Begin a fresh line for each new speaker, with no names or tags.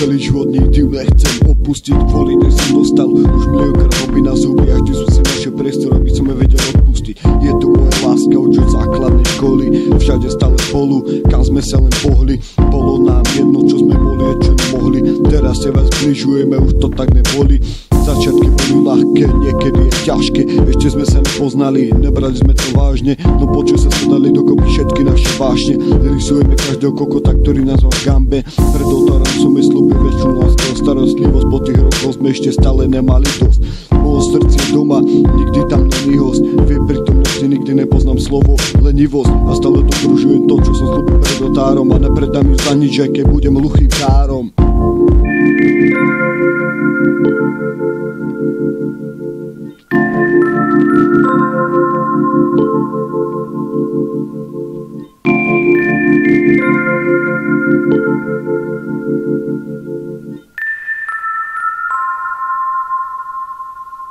celý život nikdy ju nechcem opustiť. Kvôli nej som dostal už miliónkrát hopy na zuby a vždy sú si naše priestory, aby som je vedel odpustiť. Je to moja láska od základnej školy, všade stále spolu, kam sme sa len pohli. Bolo nám jedno, čo sme boli a čo nemohli. Teraz sa vás zbližujeme, už to tak neboli. Začiatky boli ľahké, niekedy je ťažké. Ešte sme sa nepoznali, nebrali sme to vážne. No počuj sa dali dokopy všetky naše vášne. Rysujeme každého kokota, ktorý nás má v gambe. Pred oltárom som mi slúbil väčšiu lásku a starostlivosť. Po tých rokoch sme ešte stále nemali dosť. Moje srdce je doma, nikdy tam není host. V jej prítomnosti nikdy nepoznám slovo lenivosť. A stále dodržujem to, čo som slúbil pred oltárom. A nepredám ju za nič, aj keď budem hluchým károm.